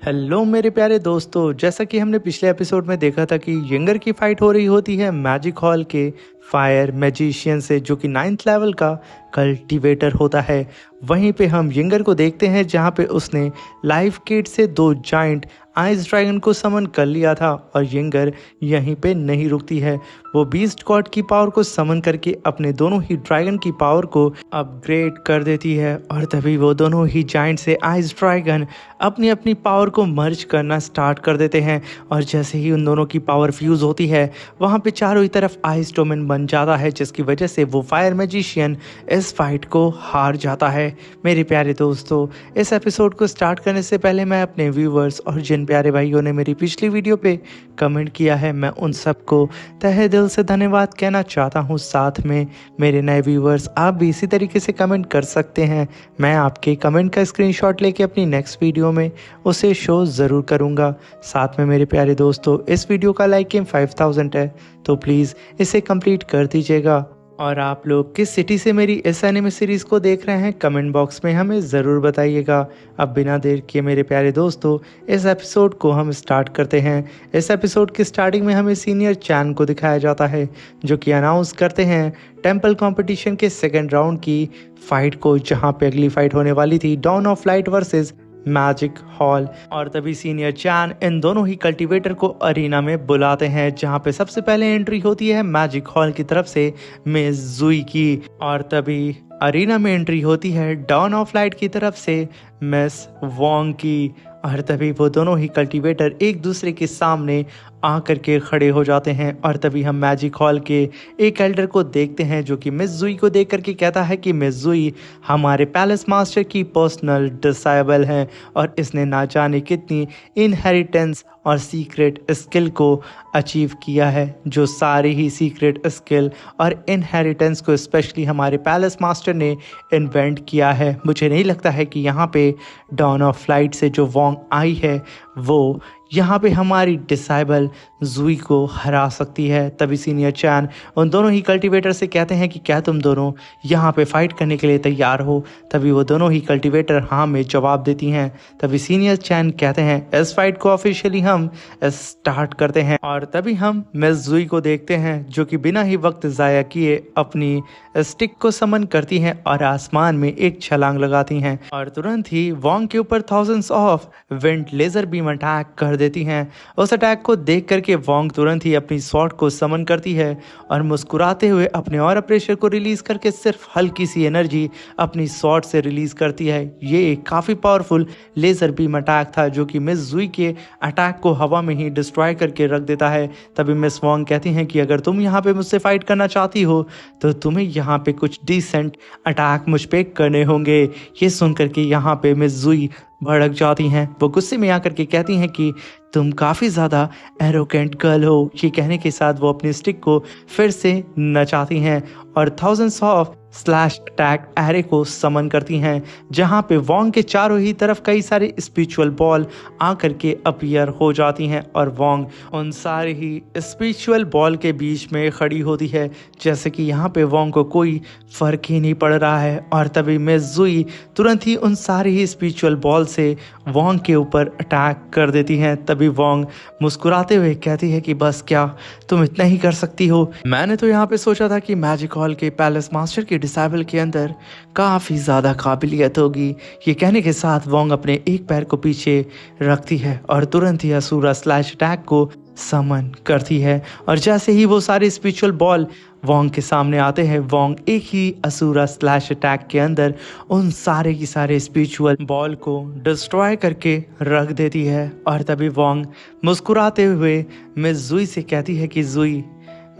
Hello मेरे प्यारे दोस्तों, जैसा कि हमने पिछले एपिसोड में देखा था कि यंगर की फाइट हो रही होती है मैजिक हॉल के फायर मैजिशियन से, जो कि 9th लेवल का कल्टीवेटर होता है। वहीं पे हम यंगर को देखते हैं जहां पे उसने लाइफ किट से 2 जाइंट आइस ड्रैगन को समन कर लिया था और यंगर यहीं पे नहीं रुकती है। वो बीस्ट गॉड की पावर को समन करके अपने दोनों ही ड्रैगन की पावर को अपग्रेड कर देती है और तभी वो दोनों ही जाइंट से आइस ड्रैगन अपनी अपनी पावर को मर्ज करना स्टार्ट कर देते हैं। और जैसे ही उन दोनों की पावर फ्यूज होती है वहाँ पे चारों ही तरफ आइस डोमेन बन जाता है, जिसकी वजह से वो फायर मैजिशियन इस फाइट को हार जाता है। मेरे प्यारे दोस्तों, इस एपिसोड को स्टार्ट करने से पहले मैं अपने व्यूवर्स और जिन प्यारे भाइयों ने मेरी पिछली वीडियो पे कमेंट किया है, मैं उन सबको तहे दिल से धन्यवाद कहना चाहता हूँ। साथ में मेरे नए व्यूवर्स, आप भी इसी तरीके से कमेंट कर सकते हैं। मैं आपके कमेंट का स्क्रीनशॉट लेके अपनी नेक्स्ट वीडियो में उसे शो ज़रूर करूँगा। साथ में मेरे प्यारे दोस्तों, इस वीडियो का लाइक एम 5000 है, तो प्लीज़ इसे कंप्लीट कर दीजिएगा। और आप लोग किस सिटी से मेरी इस एनिमे सीरीज़ को देख रहे हैं, कमेंट बॉक्स में हमें ज़रूर बताइएगा। अब बिना देर किए मेरे प्यारे दोस्तों, इस एपिसोड को हम स्टार्ट करते हैं। इस एपिसोड की स्टार्टिंग में हमें सीनियर चैन को दिखाया जाता है, जो कि अनाउंस करते हैं टेम्पल कंपटीशन के सेकेंड राउंड की फाइट को, जहां पे अगली फाइट होने वाली थी Dawn of Light versus Magic Hall. और तभी सीनियर चैन इन दोनों ही कल्टीवेटर को अरीना में बुलाते हैं, जहां पे सबसे पहले एंट्री होती है मैजिक हॉल की तरफ से मिस जुई की। और तभी अरीना में एंट्री होती है डॉन ऑफ लाइट की तरफ से मिस वोंग की। और तभी वो दोनों ही कल्टीवेटर एक दूसरे के सामने आकर के खड़े हो जाते हैं। और तभी हम मैजिक हॉल के एक एल्डर को देखते हैं, जो कि मिस जुई को देख करके कहता है कि मिस जुई हमारे पैलेस मास्टर की पर्सनल डिसाइबल है और इसने ना जाने कितनी इनहेरिटेंस और सीक्रेट स्किल को अचीव किया है, जो सारे ही सीक्रेट स्किल और इनहेरिटेंस को स्पेशली हमारे पैलेस मास्टर ने इन्वेंट किया है। मुझे नहीं लगता है कि यहाँ पे डॉन ऑफ लाइट से जो वोंग आई है वो यहाँ पे हमारी डिसाइबल जुई को हरा सकती है। तभी सीनियर चैन उन दोनों ही कल्टीवेटर से कहते हैं कि क्या तुम दोनों यहाँ पे फाइट करने के लिए तैयार हो। तभी वो दोनों ही कल्टीवेटर हाँ में जवाब देती हैं। तभी सीनियर चैन कहते हैं इस फाइट को ऑफिशियली हम स्टार्ट करते हैं। और तभी हम मिस जुई को देखते हैं, जो कि बिना ही वक्त ज़ाया किए अपनी स्टिक को समन करती हैं और आसमान में एक छलांग लगाती हैं और तुरंत ही वोंग के ऊपर thousands of wind laser beam attack कर देती हैं। उस अटैक को देख करके वोंग तुरंत ही अपनी स्वॉर्ड को समन करती है और मुस्कुराते हुए अपने और प्रेशर को रिलीज करके सिर्फ हल्की सी एनर्जी अपनी स्वॉर्ड से रिलीज करती है। ये एक काफ़ी पावरफुल लेजर बीम अटैक था, जो कि मिस जुई के अटैक को हवा में ही डिस्ट्रॉय करके रख देता है। तभी मिस वोंग कहती हैं कि अगर तुम यहाँ पे मुझसे फाइट करना चाहती हो तो तुम्हें यहाँ पे कुछ डिसेंट अटैक मुझ पे करने होंगे। ये सुन करके यहाँ पे मिस जुई भड़क जाती हैं। वो गुस्से में आकर के कहती हैं कि तुम काफ़ी ज़्यादा एरोगेंट गर्ल हो। ये कहने के साथ वो अपनी स्टिक को फिर से नचाती हैं और thousands of slash attack array को समन करती हैं, जहां पे वोंग के चारों ही तरफ कई सारे स्पिरिचुअल बॉल आकर के अपीयर हो जाती हैं और वोंग उन सारे ही स्पिरिचुअल बॉल के बीच में खड़ी होती है, जैसे कि यहाँ पे वोंग को कोई फर्क ही नहीं पड़ रहा है। और तभी मिस जुई तुरंत ही उन सारे ही स्पिरिचुअल बॉल से वोंग के ऊपर अटैक कर देती हैं। तभी वोंग मुस्कुराते हुए कहती है कि बस क्या तुम इतना ही कर सकती हो। मैंने तो यहाँ पे सोचा था कि मैजिक हॉल के पैलेस मास्टर के डिसाइबल के अंदर काफ़ी ज़्यादा काबिलियत होगी। ये कहने के साथ वोंग अपने एक पैर को पीछे रखती है और तुरंत ही असुरा स्लैश अटैक को समन करती है। और जैसे ही वो सारे स्पिरिचुअल बॉल वोंग के सामने आते हैं, वोंग एक ही असुरा स्लैश अटैक के अंदर उन सारे की सारे स्पिरिचुअल बॉल को डिस्ट्रॉय करके रख देती है। और तभी वोंग मुस्कुराते हुए मिस जुई से कहती है कि जुई,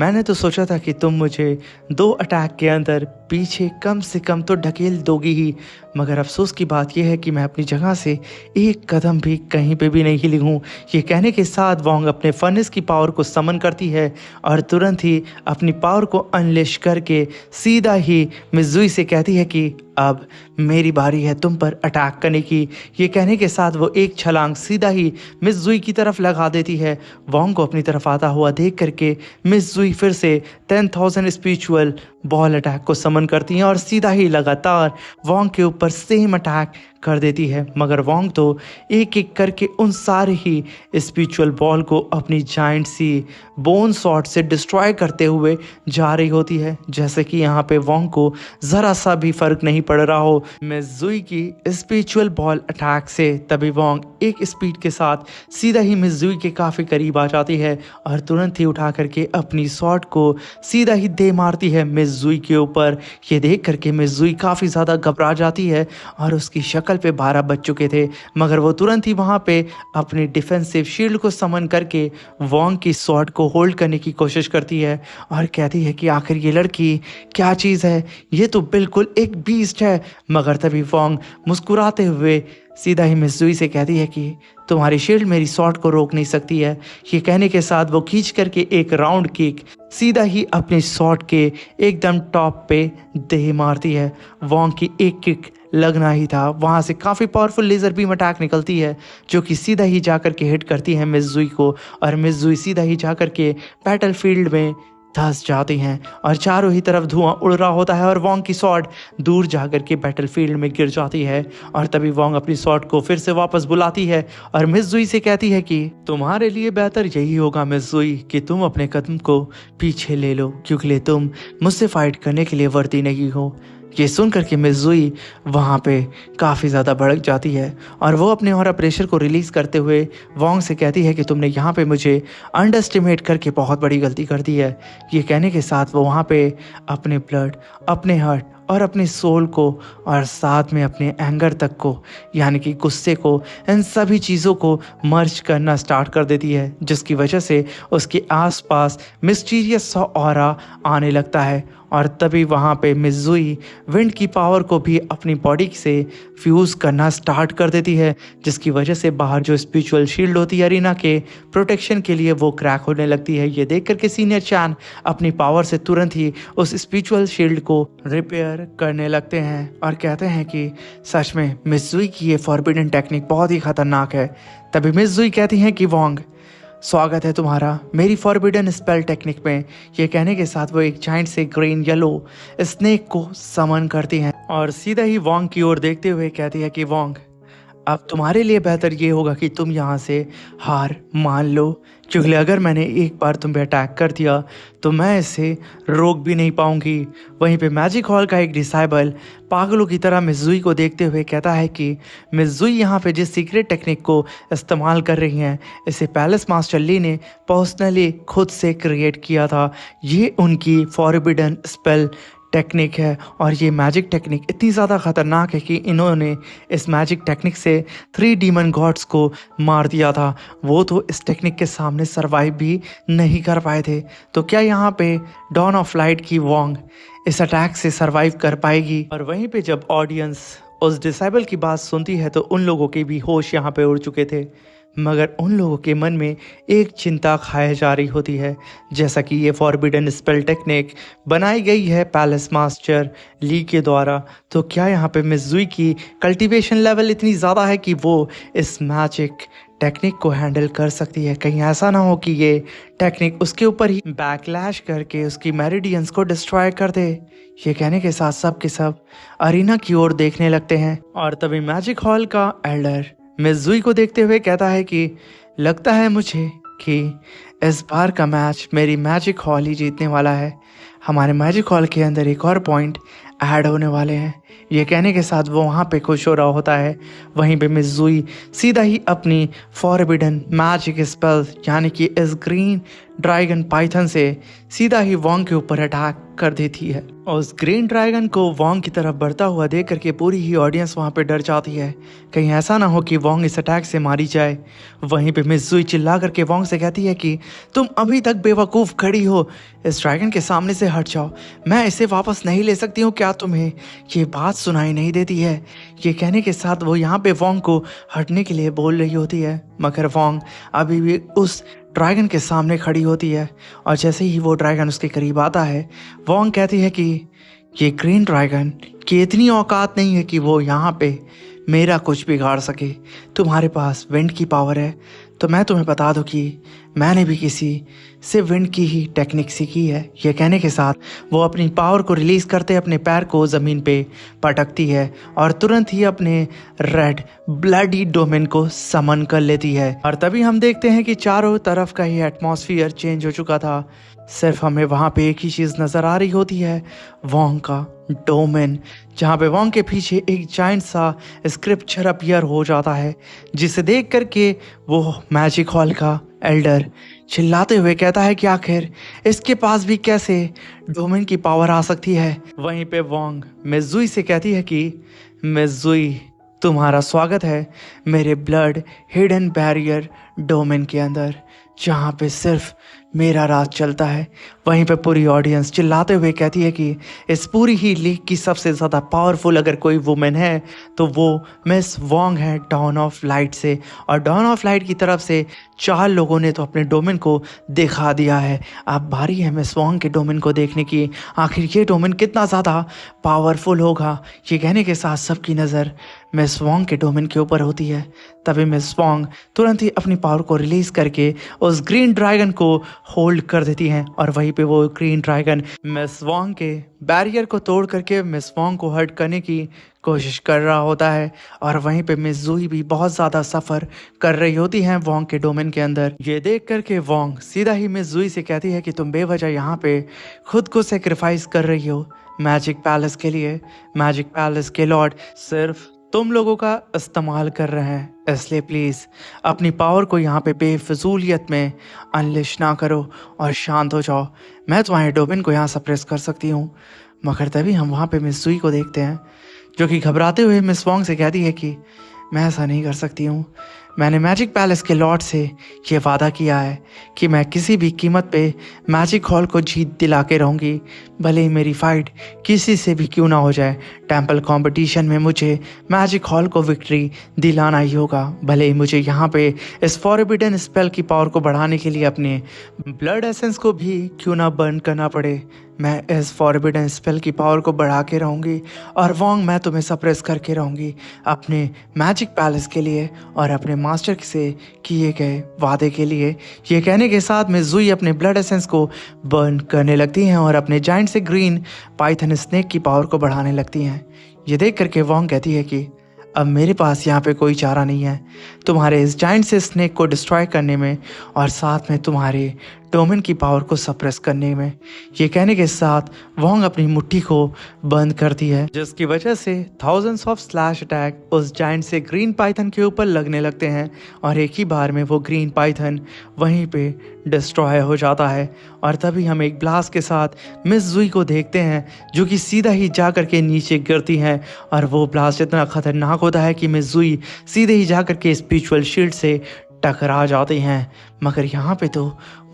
मैंने तो सोचा था कि तुम मुझे 2 अटैक के अंदर पीछे कम से कम तो ढकेल दोगी ही, मगर अफसोस की बात यह है कि मैं अपनी जगह से एक कदम भी कहीं पे भी नहीं हिली हूँ। ये कहने के साथ वोंग अपने फर्नेस की पावर को समन करती है और तुरंत ही अपनी पावर को अनलेश करके सीधा ही मिस जुई से कहती है कि अब मेरी बारी है तुम पर अटैक करने की। ये कहने के साथ वो एक छलांग सीधा ही मिस जुई की तरफ लगा देती है। वोंग को अपनी तरफ आता हुआ देख करके मिस जुई फिर से 10,000 स्पिरिचुअल बॉल अटैक को समन करती हैं और सीधा ही लगातार वोंग के ऊपर सेम अटैक कर देती है। मगर वोंग तो एक एक करके उन सारे ही स्पिरिचुअल बॉल को अपनी जाइंट सी बोन सॉर्ड से डिस्ट्रॉय करते हुए जा रही होती है, जैसे कि यहाँ पे वोंग को ज़रा सा भी फर्क नहीं पड़ रहा हो मिस जुई की स्पिरिचुअल बॉल अटैक से। तभी वोंग एक स्पीड के साथ सीधा ही मिस जुई के काफ़ी करीब आ जाती है और तुरंत ही उठा करके अपनी शॉट को सीधा ही दे मारती है मिस जुई के ऊपर। ये देख करके मिस जुई काफ़ी ज़्यादा घबरा जाती है और उसकी शक्ल पे 12 बज चुके थे, मगर वो तुरंत ही वहाँ पे अपनी डिफेंसिव शील्ड को समन करके वोंग की शॉट को होल्ड करने की कोशिश करती है और कहती है कि आखिर ये लड़की क्या चीज़ है, ये तो बिल्कुल एक बीस्ट है। मगर तभी वोंग मुस्कुराते हुए सीधा ही मिस जुई से कहती है कि तुम्हारी शील्ड मेरी शॉट को रोक नहीं सकती है। ये कहने के साथ वो खींच करके एक राउंड किक सीधा ही अपने शॉट के एकदम टॉप पे दे मारती है। वोंग की एक किक लगना ही था, वहाँ से काफ़ी पावरफुल लेज़र बीम अटैक निकलती है जो कि सीधा ही जाकर के हिट करती है मिस जुई को और मिस जुई सीधा ही जाकर के बैटल फील्ड में धंस जाती हैं और चारों ही तरफ धुआं उड़ रहा होता है और वोंग की स्वॉर्ड दूर जाकर के बैटलफील्ड में गिर जाती है। और तभी वोंग अपनी स्वॉर्ड को फिर से वापस बुलाती है और मिस जुई से कहती है कि तुम्हारे लिए बेहतर यही होगा मिस जुई कि तुम अपने कदम को पीछे ले लो, क्योंकि तुम मुझसे फाइट करने के लिए वर्दी नहीं हो। ये सुन करके मिस जुई वहाँ पे काफ़ी ज़्यादा भड़क जाती है और वो अपने और प्रेशर को रिलीज़ करते हुए वोंग से कहती है कि तुमने यहाँ पे मुझे अंडरस्टिमेट करके बहुत बड़ी गलती कर दी है। ये कहने के साथ वो वहाँ पे अपने ब्लड, अपने हार्ट और अपनी सोल को और साथ में अपने एंगर तक को, यानी कि गुस्से को, इन सभी चीज़ों को मर्ज करना स्टार्ट कर देती है, जिसकी वजह से उसके आसपास मिस्टीरियस सा ऑरा आने लगता है। और तभी वहाँ पे मिस जुई विंड की पावर को भी अपनी बॉडी से फ्यूज़ करना स्टार्ट कर देती है, जिसकी वजह से बाहर जो स्पिरिचुअल शील्ड होती है अरीना के प्रोटेक्शन के लिए वो क्रैक होने लगती है। ये देख करके सीनियर चैन अपनी पावर से तुरंत ही उस स्पिरिचुअल शील्ड को रिपेयर करने लगते हैं और कहते हैं कि सच में मिस जुई की ये फॉरबिडन टेक्निक बहुत ही खतरनाक है। तभी मिस जुई कहती हैं कि वोंग, स्वागत है तुम्हारा मेरी फॉरबिडन स्पेल टेक्निक में। ये कहने के साथ वो एक जाइंट से ग्रीन येलो स्नेक को समन करती हैं और सीधा ही वोंग की ओर देखते हुए कहती है कि वोंग, अब तुम्हारे लिए बेहतर ये होगा कि तुम यहाँ से हार मान लो, क्योंकि अगर मैंने एक बार तुम पे अटैक कर दिया तो मैं इसे रोक भी नहीं पाऊंगी। वहीं पे मैजिक हॉल का एक डिसाइबल पागलों की तरह मिस जुई को देखते हुए कहता है कि मिस जुई यहाँ पे जिस सीक्रेट टेक्निक को इस्तेमाल कर रही हैं, इसे पैलेस मास्टर ली ने पर्सनली खुद से क्रिएट किया था। ये उनकी फॉरबिडन स्पेल टेक्निक है और ये मैजिक टेक्निक इतनी ज़्यादा ख़तरनाक है कि इन्होंने इस मैजिक टेक्निक से 3 डीमन गॉड्स को मार दिया था। वो तो इस टेक्निक के सामने सरवाइव भी नहीं कर पाए थे। तो क्या यहाँ पे डॉन ऑफ लाइट की वोंग इस अटैक से सरवाइव कर पाएगी? और वहीं पे जब ऑडियंस उस डिसेबल की बात सुनती है तो उन लोगों के भी होश यहाँ पे उड़ चुके थे, मगर उन लोगों के मन में एक चिंता खाए जा रही होती है। जैसा कि ये फॉरबिडन स्पेल टेक्निक बनाई गई है पैलेस मास्टर ली के द्वारा, तो क्या यहाँ पे मिस जुई की कल्टीवेशन लेवल इतनी ज़्यादा है कि वो इस मैजिक टेक्निक को हैंडल कर सकती है? कहीं ऐसा ना हो कि ये टेक्निक उसके ऊपर ही बैकलैश करके उसकी मेरिडियंस को डिस्ट्रॉय कर दे। ये कहने के साथ सब के सब अरीना की ओर देखने लगते हैं और तभी मैजिक हॉल का एल्डर मिस जुई को देखते हुए कहता है कि लगता है मुझे कि इस बार का मैच मेरी मैजिक हॉल ही जीतने वाला है। हमारे मैजिक हॉल के अंदर एक और पॉइंट ऐड होने वाले हैं। ये कहने के साथ वो वहाँ पे खुश हो रहा होता है। वहीं पे मिस जुई सीधा ही अपनी फॉरबिडन मैजिक स्पेल यानी कि इस ग्रीन ड्रैगन पाइथन से सीधा ही वोंग के ऊपर अटैक कर देती है। और उस ग्रीन ड्रैगन को वोंग की तरफ बढ़ता हुआ देख करके पूरी ही ऑडियंस वहाँ पे डर जाती है, कहीं ऐसा ना हो कि वोंग इस अटैक से मारी जाए। वहीं पे मिस जुई चिल्ला करके वोंग से कहती है कि तुम अभी तक बेवकूफ़ खड़ी हो, इस ड्रैगन के सामने से हट जाओ, मैं इसे वापस नहीं ले सकती हूँ। क्या तुम्हें ये बात सुनाई नहीं देती है? ये कहने के साथ वो यहाँ पे वोंग को हटने के लिए बोल रही होती है, मगर वोंग अभी भी उस ड्रैगन के सामने खड़ी होती है। और जैसे ही वो ड्रैगन उसके करीब आता है, वोंग कहती है कि ये ग्रीन ड्रैगन की इतनी औकात नहीं है कि वो यहाँ पे मेरा कुछ बिगाड़ सके। तुम्हारे पास विंड की पावर है, तो मैं तुम्हें बता दूं कि मैंने भी किसी से विंड की ही टेक्निक सीखी है। ये कहने के साथ वो अपनी पावर को रिलीज करते अपने पैर को ज़मीन पे पटकती है और तुरंत ही अपने रेड ब्लडी डोमेन को समन कर लेती है। और तभी हम देखते हैं कि चारों तरफ का ही एटमॉस्फेयर चेंज हो चुका था। सिर्फ हमें वहाँ पे एक ही चीज़ नज़र आ रही होती है, वोंग का डोमेन, जहाँ पे वोंग के पीछे एक जाइंट सा स्क्रिप्चर अपीयर हो जाता है, जिसे देख करके वो मैजिक हॉल का एल्डर चिल्लाते हुए कहता है कि आखिर इसके पास भी कैसे डोमेन की पावर आ सकती है। वहीं पे वोंग मिज़ुई से कहती है कि मिज़ुई, तुम्हारा स्वागत है मेरे ब्लड हिडन बैरियर डोमेन के अंदर, जहाँ पे सिर्फ मेरा राज चलता है। वहीं पे पूरी ऑडियंस चिल्लाते हुए कहती है कि इस पूरी ही लीग की सबसे ज़्यादा पावरफुल अगर कोई वुमेन है तो वो मिस वोंग है डॉन ऑफ लाइट से। और डॉन ऑफ लाइट की तरफ से 4 लोगों ने तो अपने डोमेन को दिखा दिया है। अब बारी है मिस वोंग के डोमेन को देखने की, आखिर ये डोमेन कितना ज़्यादा पावरफुल होगा। ये कहने के साथ सबकी नज़र मिस वोंग के डोमेन के ऊपर होती है। तभी मिस वोंग तुरंत ही अपनी पावर को रिलीज करके उस ग्रीन ड्रैगन को होल्ड कर देती हैं और वहीं पे वो ग्रीन ड्रैगन मिस वोंग के बैरियर को तोड़ करके मिस वोंग को हर्ट करने की कोशिश कर रहा होता है। और वहीं पे मिस जूही भी बहुत ज़्यादा सफ़र कर रही होती हैं वोंग के डोमेन के अंदर। ये देख करके वोंग सीधा ही मिस जूही से कहती है कि तुम बेवजह यहाँ पे खुद को सेक्रीफाइस कर रही हो मैजिक पैलेस के लिए। मैजिक पैलेस के लॉर्ड सिर्फ तुम लोगों का इस्तेमाल कर रहे हैं, इसलिए प्लीज़ अपनी पावर को यहाँ पे बेफजूलियत में अनलिश ना करो और शांत हो जाओ। मैं तुम्हारे डोमेन को यहाँ सप्रेस कर सकती हूँ। मगर तभी हम वहाँ पे मिस जुई को देखते हैं, जो कि घबराते हुए मिस वोंग से कहती है कि मैं ऐसा नहीं कर सकती हूँ। मैंने मैजिक पैलेस के लॉर्ड से ये वादा किया है कि मैं किसी भी कीमत पे मैजिक हॉल को जीत दिला के रहूँगी, भले ही मेरी फाइट किसी से भी क्यों ना हो जाए। टेंपल कंपटीशन में मुझे मैजिक हॉल को विक्ट्री दिलाना ही होगा, भले ही मुझे यहाँ पे इस फॉरबिडन स्पेल की पावर को बढ़ाने के लिए अपने ब्लड एसेंस को भी क्यों ना बर्न करना पड़े। मैं इस फॉरबिडन स्पेल की पावर को बढ़ा के रहूँगी और वोंग मैं तुम्हें सप्रेस करके रहूँगी अपने मैजिक पैलेस के लिए और अपने मास्टर से किए गए वादे के लिए। ये कहने के साथ में जुई अपने ब्लड एसेंस को बर्न करने लगती हैं और अपने जाइंट से ग्रीन पाइथन स्नेक की पावर को बढ़ाने लगती हैं। ये देख करके वोंग कहती है कि अब मेरे पास यहाँ पे कोई चारा नहीं है तुम्हारे इस जाइंट से स्नेक को डिस्ट्रॉय करने में और साथ में तुम्हारे डोमेन की पावर को सप्रेस करने में। ये कहने के साथ वोंग अपनी मुट्ठी को बंद करती है, जिसकी वजह से थाउजेंड्स ऑफ स्लैश अटैक उस जाइंट से ग्रीन पाइथन के ऊपर लगने लगते हैं और एक ही बार में वो ग्रीन पाइथन वहीं पे डिस्ट्रॉय हो जाता है। और तभी हम एक ब्लास्ट के साथ मिस जुई को देखते हैं, जो कि सीधा ही जा करके नीचे गिरती हैं और वो ब्लास्ट इतना खतरनाक होता है कि मिस जुई सीधे ही जा करके स्पिरिचुअल शील्ड से टकरा जाते हैं। मगर यहाँ पे तो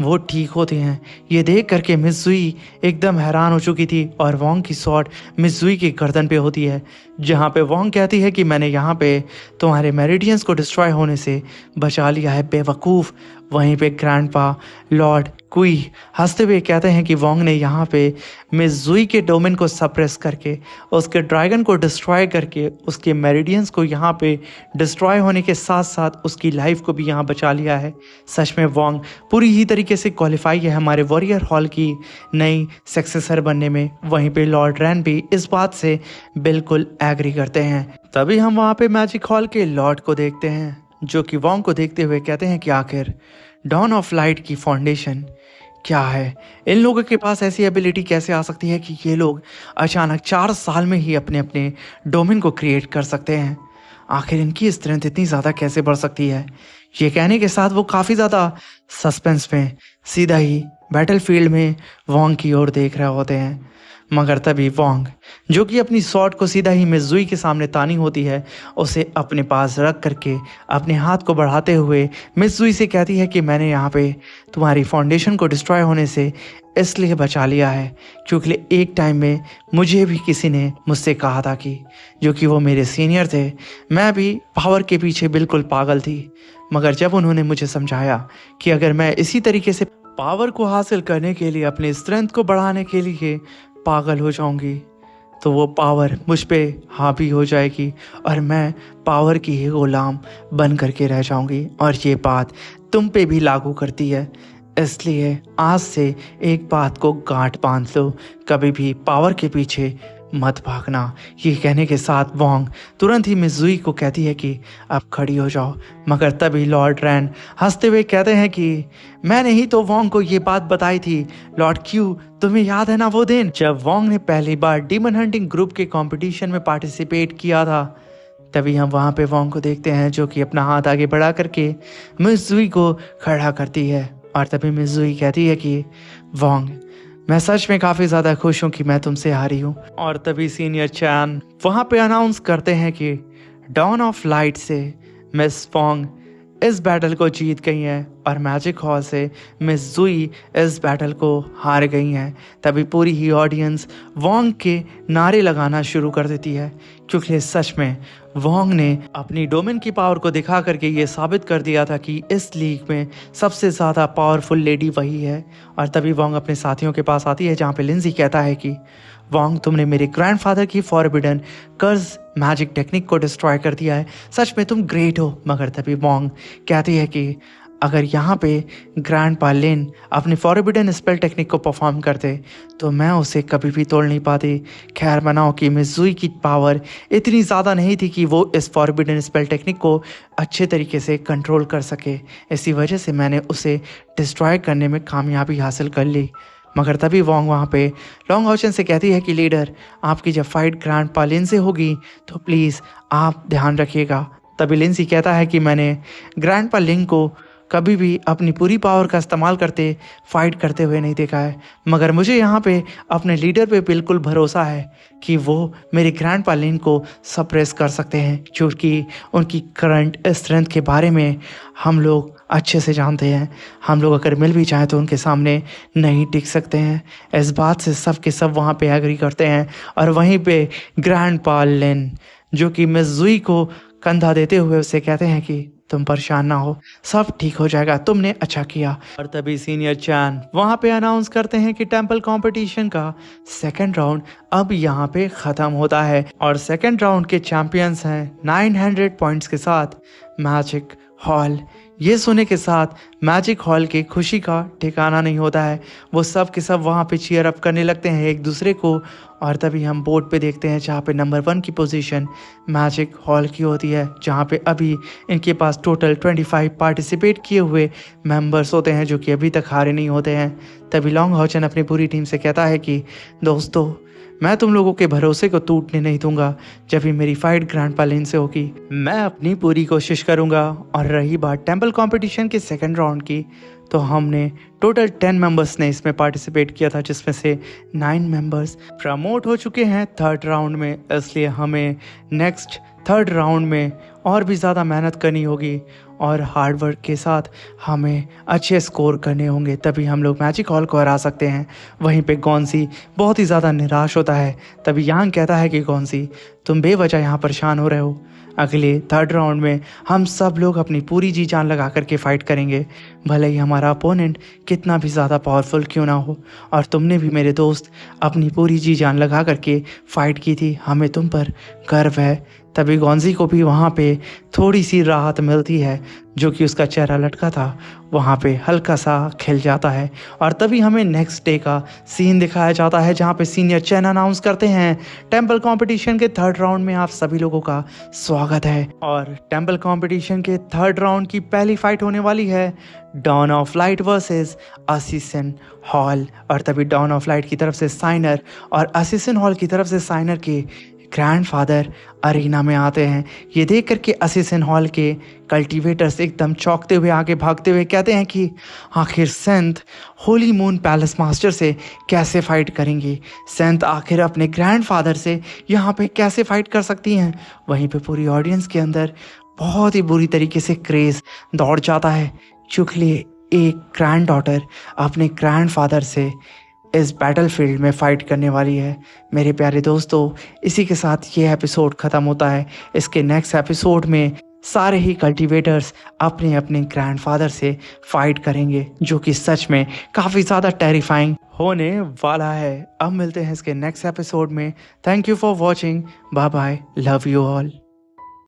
वो ठीक होते हैं। ये देख करके मिस जुई एकदम हैरान हो चुकी थी और वोंग की शॉट मिस जुई की गर्दन पे होती है, जहाँ पे वोंग कहती है कि मैंने यहाँ पे तुम्हारे मेरिडियंस को डिस्ट्रॉय होने से बचा लिया है बेवकूफ़। वहीं पे ग्रैंडपा लॉर्ड कुई हंसते हुए कहते हैं कि वोंग ने यहाँ पे मिस जुई के डोमेन को सप्रेस करके उसके ड्रैगन को डिस्ट्रॉय करके उसके मेरिडियंस को यहाँ पे डिस्ट्रॉय होने के साथ साथ उसकी लाइफ को भी यहाँ बचा लिया है। सच में वोंग पूरी ही तरीके से क्वालिफाई है हमारे वॉरियर हॉल की नई सक्सेसर बनने में। वहीं पे लॉर्ड रैन भी इस बात से बिल्कुल एग्री करते हैं। तभी हम वहाँ पे मैजिक हॉल के लॉर्ड को देखते हैं, जो कि वोंग को देखते हुए कहते हैं कि आखिर डॉन ऑफ लाइट की फाउंडेशन क्या है। इन लोगों के पास ऐसी एबिलिटी कैसे आ सकती है कि ये लोग अचानक 4 साल में ही अपने अपने डोमेन को क्रिएट कर सकते हैं। आखिर इनकी स्ट्रेंथ इतनी ज़्यादा कैसे बढ़ सकती है। ये कहने के साथ वो काफ़ी ज़्यादा सस्पेंस में सीधा ही बैटलफील्ड में वोंग की ओर देख रहे होते हैं। मगर तभी वोंग, जो कि अपनी शॉट को सीधा ही मिस जुई के सामने तानी होती है, उसे अपने पास रख करके अपने हाथ को बढ़ाते हुए मिस जुई से कहती है कि मैंने यहाँ पे तुम्हारी फाउंडेशन को डिस्ट्रॉय होने से इसलिए बचा लिया है क्योंकि एक टाइम में मुझे भी किसी ने मुझसे कहा था कि, जो कि वो मेरे सीनियर थे, मैं भी पावर के पीछे बिल्कुल पागल थी। मगर जब उन्होंने मुझे समझाया कि अगर मैं इसी तरीके से पावर को हासिल करने के लिए अपनी स्ट्रेंथ को बढ़ाने के लिए पागल हो जाऊंगी, तो वो पावर मुझ पे हावी हो जाएगी और मैं पावर की ही गुलाम बन करके रह जाऊंगी। और ये बात तुम पे भी लागू करती है, इसलिए आज से एक बात को गांठ बांध लो, कभी भी पावर के पीछे मत भागना। ये कहने के साथ वोंग तुरंत ही मिज़ुई को कहती है कि अब खड़ी हो जाओ, मगर तभी लॉर्ड रैन हंसते हुए कहते हैं कि मैंने ही तो वोंग को ये बात बताई थी लॉर्ड क्यू, तुम्हें याद है ना वो दिन जब वोंग ने पहली बार डीमन हंटिंग ग्रुप के कंपटीशन में पार्टिसिपेट किया था। तभी हम वहाँ पे वोंग को देखते हैं जो कि अपना हाथ आगे बढ़ा करके मिज़ुई को खड़ा करती है। और तभी मिज़ुई कहती है कि वोंग, मैं सच में काफ़ी ज़्यादा खुश हूँ कि मैं तुमसे हारी हूँ। और तभी सीनियर चैन वहाँ पे अनाउंस करते हैं कि डॉन ऑफ लाइट से मिस वोंग इस बैटल को जीत गई हैं और मैजिक हॉल से मिस जुई इस बैटल को हार गई हैं। तभी पूरी ही ऑडियंस वोंग के नारे लगाना शुरू कर देती है, क्योंकि सच में वोंग ने अपनी डोमेन की पावर को दिखा करके ये साबित कर दिया था कि इस लीग में सबसे ज़्यादा पावरफुल लेडी वही है। और तभी वोंग अपने साथियों के पास आती है, जहाँ पे लिंजी कहता है कि वोंग, तुमने मेरे ग्रैंडफादर की फॉरबिडन कर्ज मैजिक टेक्निक को डिस्ट्रॉय कर दिया है, सच में तुम ग्रेट हो। मगर तभी वोंग कहती है कि अगर यहाँ पे ग्रैंडपा लिन अपनी फॉरबिडन स्पेल टेक्निक को परफॉर्म करते तो मैं उसे कभी भी तोड़ नहीं पाती। खैर मनाओ कि मिज़ुई की पावर इतनी ज़्यादा नहीं थी कि वो इस फॉरबिडन स्पेल टेक्निक को अच्छे तरीके से कंट्रोल कर सके, इसी वजह से मैंने उसे डिस्ट्रॉय करने में कामयाबी हासिल कर ली। मगर तभी वोंग वहाँ पे लॉन्ग हॉचन से कहती है कि लीडर, आपकी जब फाइट ग्रैंडपा लिन से होगी तो प्लीज़ आप ध्यान रखिएगा। तभी लिंसी कहता है कि मैंने ग्रैंडपा लिन को कभी भी अपनी पूरी पावर का इस्तेमाल करते फाइट करते हुए नहीं देखा है, मगर मुझे यहाँ पे अपने लीडर पे बिल्कुल भरोसा है कि वो मेरे ग्रैंडपा लिन को सप्रेस कर सकते हैं, क्योंकि उनकी करंट स्ट्रेंथ के बारे में हम लोग अच्छे से जानते हैं। हम लोग अगर मिल भी चाहें तो उनके सामने नहीं टिक सकते हैं। इस बात से सब के सब वहाँ पे एग्री करते हैं। और वहीं पे ग्रैंडपा लिन जो कि मिज़ुई को कंधा देते हुए उसे कहते हैं कि तुम परेशान ना हो, सब ठीक हो जाएगा, तुमने अच्छा किया। और तभी सीनियर चैन वहाँ पे अनाउंस करते हैं कि टेंपल कंपटीशन का सेकंड राउंड अब यहाँ पे ख़त्म होता है और सेकंड राउंड के चैंपियंस हैं 900 पॉइंट्स के साथ मैजिक हॉल। ये सुनने के साथ मैजिक हॉल की खुशी का ठिकाना नहीं होता है, वो सब के सब वहाँ पे चीयर अप करने लगते हैं एक दूसरे को। और तभी हम बोर्ड पे देखते हैं जहाँ पे नंबर 1 की पोजीशन मैजिक हॉल की होती है, जहाँ पे अभी इनके पास टोटल 25 पार्टिसिपेट किए हुए मेंबर्स होते हैं जो कि अभी तक हारे नहीं होते हैं। तभी लॉन्ग हॉचन अपनी पूरी टीम से कहता है कि दोस्तों, मैं तुम लोगों के भरोसे को टूटने नहीं दूंगा। जब भी मेरी फाइट ग्रैंडपा लिन से होगी मैं अपनी पूरी कोशिश करूंगा। और रही बात टेंपल कंपटीशन के सेकंड राउंड की, तो हमने टोटल 10 मेंबर्स ने इसमें पार्टिसिपेट किया था, जिसमें से 9 मेंबर्स प्रमोट हो चुके हैं थर्ड राउंड में। इसलिए हमें नेक्स्ट थर्ड राउंड में और भी ज़्यादा मेहनत करनी होगी और हार्डवर्क के साथ हमें अच्छे स्कोर करने होंगे, तभी हम लोग मैजिक हॉल को हरा सकते हैं। वहीं पे गॉन्सी बहुत ही ज़्यादा निराश होता है। तभी यांग कहता है कि गॉन्सी, तुम बेवजह यहाँ परेशान हो रहे हो। अगले थर्ड राउंड में हम सब लोग अपनी पूरी जी जान लगा करके फ़ाइट करेंगे, भले ही हमारा अपोनेंट कितना भी ज़्यादा पावरफुल क्यों ना हो। और तुमने भी मेरे दोस्त अपनी पूरी जी जान लगा करके फ़ाइट की थी, हमें तुम पर गर्व है। तभी गॉन्जी को भी वहाँ पे थोड़ी सी राहत मिलती है, जो कि उसका चेहरा लटका था वहाँ पे हल्का सा खिल जाता है। और तभी हमें नेक्स्ट डे का सीन दिखाया जाता है, जहाँ पे सीनियर चैन अनाउंस करते हैं टेंपल कंपटीशन के थर्ड राउंड में आप सभी लोगों का स्वागत है। और टेंपल कंपटीशन के थर्ड राउंड की पहली फाइट होने वाली है Dawn of Light versus Assassin Hall. और तभी डॉन ऑफ लाइट की तरफ से साइनर और असिसन हॉल की तरफ से साइनर के ग्रैंडफादर अरीना में आते हैं। ये देख करके असिसन हॉल के कल्टीवेटर्स एकदम चौंकते हुए आगे भागते हुए कहते हैं कि आखिर सेंथ होली मून पैलेस मास्टर से कैसे फाइट करेंगी, सेंथ आखिर अपने ग्रैंडफादर से यहाँ पे कैसे फाइट कर सकती हैं। वहीं पे पूरी ऑडियंस के अंदर बहुत ही बुरी तरीके से क्रेज़ दौड़ जाता है, क्योंकि एक ग्रैंड डॉटर अपने ग्रैंडफादर से इस बैटलफील्ड में फ़ाइट करने वाली है। मेरे प्यारे दोस्तों, इसी के साथ ये एपिसोड ख़त्म होता है। इसके नेक्स्ट एपिसोड में सारे ही कल्टीवेटर्स अपने अपने ग्रैंडफादर से फाइट करेंगे, जो कि सच में काफ़ी ज़्यादा टेरिफाइंग होने वाला है। अब मिलते हैं इसके नेक्स्ट एपिसोड में। Thank you for watching, bye bye, love you all.